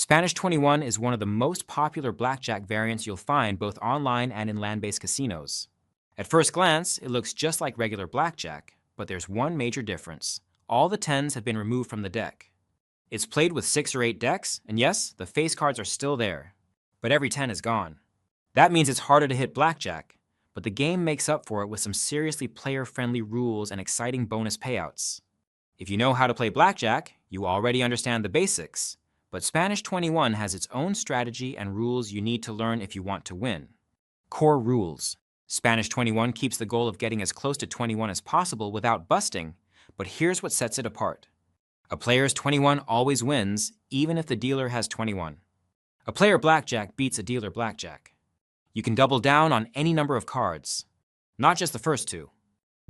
Spanish 21 is one of the most popular blackjack variants you'll find both online and in land-based casinos. At first glance, it looks just like regular blackjack, but there's one major difference. All the 10s have been removed from the deck. It's played with 6 or 8 decks, and yes, the face cards are still there, but every 10 is gone. That means it's harder to hit blackjack, but the game makes up for it with some seriously player-friendly rules and exciting bonus payouts. If you know how to play blackjack, you already understand the basics, but Spanish 21 has its own strategy and rules you need to learn if you want to win. Core rules. Spanish 21 keeps the goal of getting as close to 21 as possible without busting, but here's what sets it apart. A player's 21 always wins, even if the dealer has 21. A player blackjack beats a dealer blackjack. You can double down on any number of cards, not just the first 2.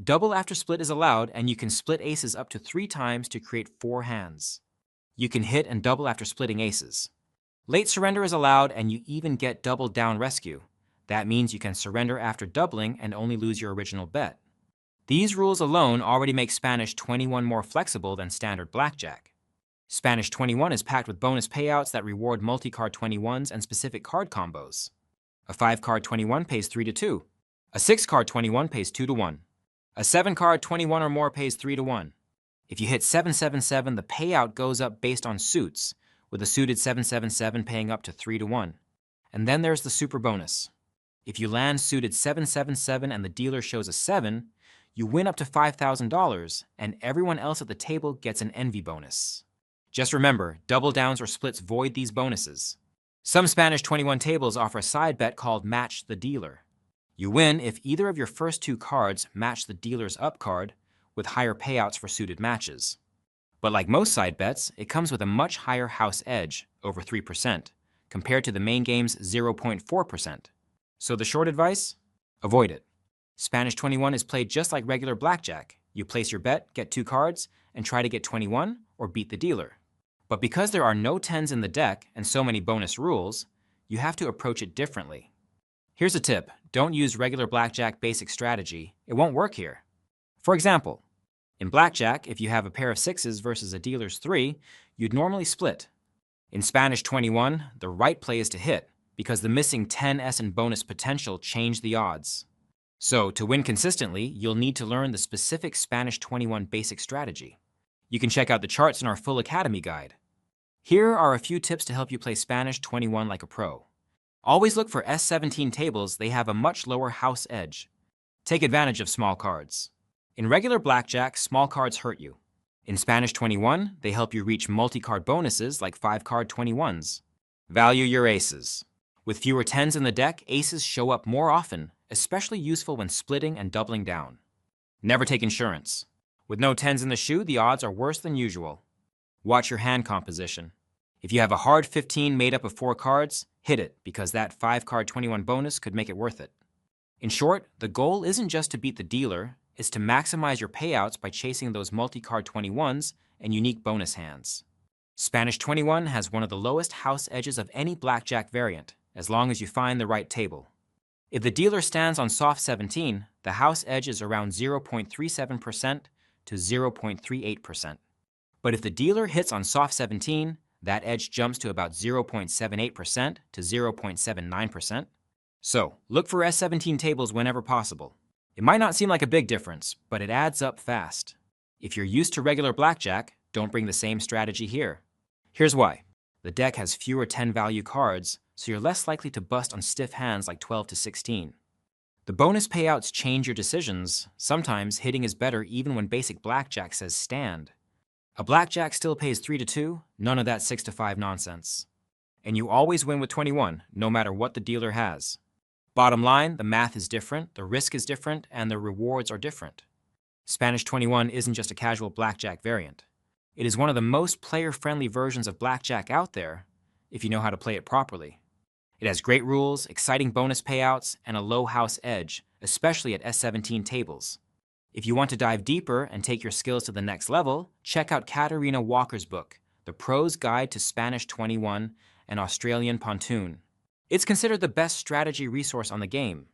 Double after split is allowed, and you can split aces up to 3 times to create 4 hands. You can hit and double after splitting aces. Late surrender is allowed, and you even get double down rescue. That means you can surrender after doubling and only lose your original bet. These rules alone already make Spanish 21 more flexible than standard blackjack. Spanish 21 is packed with bonus payouts that reward multi-card 21s and specific card combos. A 5-card 21 pays 3-2. A 6-card 21 pays 2-1. A 7-card 21 or more pays 3-1. If you hit 777, the payout goes up based on suits, with a suited 777 paying up to 3-1. And then there's the super bonus. If you land suited 777 and the dealer shows a 7, you win up to $5,000, and everyone else at the table gets an envy bonus. Just remember, double downs or splits void these bonuses. Some Spanish 21 tables offer a side bet called Match the Dealer. You win if either of your first 2 cards match the dealer's up card, with higher payouts for suited matches. But like most side bets, it comes with a much higher house edge, over 3%, compared to the main game's 0.4%. So the short advice? Avoid it. Spanish 21 is played just like regular blackjack. You place your bet, get 2 cards, and try to get 21 or beat the dealer. But because there are no 10s in the deck and so many bonus rules, you have to approach it differently. Here's a tip. Don't use regular blackjack basic strategy. It won't work here. For example, in blackjack, if you have a pair of 6s versus a dealer's 3, you'd normally split. In Spanish 21, the right play is to hit, because the missing 10s and bonus potential change the odds. So, to win consistently, you'll need to learn the specific Spanish 21 basic strategy. You can check out the charts in our full Academy guide. Here are a few tips to help you play Spanish 21 like a pro. Always look for S17 tables. They have a much lower house edge. Take advantage of small cards. In regular blackjack, small cards hurt you. In Spanish 21, they help you reach multi-card bonuses like 5-card 21s. Value your aces. With fewer 10s in the deck, aces show up more often, especially useful when splitting and doubling down. Never take insurance. With no 10s in the shoe, the odds are worse than usual. Watch your hand composition. If you have a hard 15 made up of 4 cards, hit it, because that 5-card 21 bonus could make it worth it. In short, the goal isn't just to beat the dealer, it's to maximize your payouts by chasing those multi-card 21s and unique bonus hands. Spanish 21 has one of the lowest house edges of any blackjack variant, as long as you find the right table. If the dealer stands on soft 17, the house edge is around 0.37% to 0.38%. But if the dealer hits on soft 17, that edge jumps to about 0.78% to 0.79%. So, look for S17 tables whenever possible. It might not seem like a big difference, but it adds up fast. If you're used to regular blackjack, don't bring the same strategy here. Here's why. The deck has fewer 10-value cards, so you're less likely to bust on stiff hands like 12 to 16. The bonus payouts change your decisions. Sometimes hitting is better even when basic blackjack says stand. A blackjack still pays 3-2, none of that 6-5 nonsense. And you always win with 21, no matter what the dealer has. Bottom line, the math is different, the risk is different, and the rewards are different. Spanish 21 isn't just a casual blackjack variant. It is one of the most player-friendly versions of blackjack out there, if you know how to play it properly. It has great rules, exciting bonus payouts, and a low house edge, especially at S17 tables. If you want to dive deeper and take your skills to the next level, check out Katarina Walker's book, The Pro's Guide to Spanish 21 and Australian Pontoon. It's considered the best strategy resource on the game.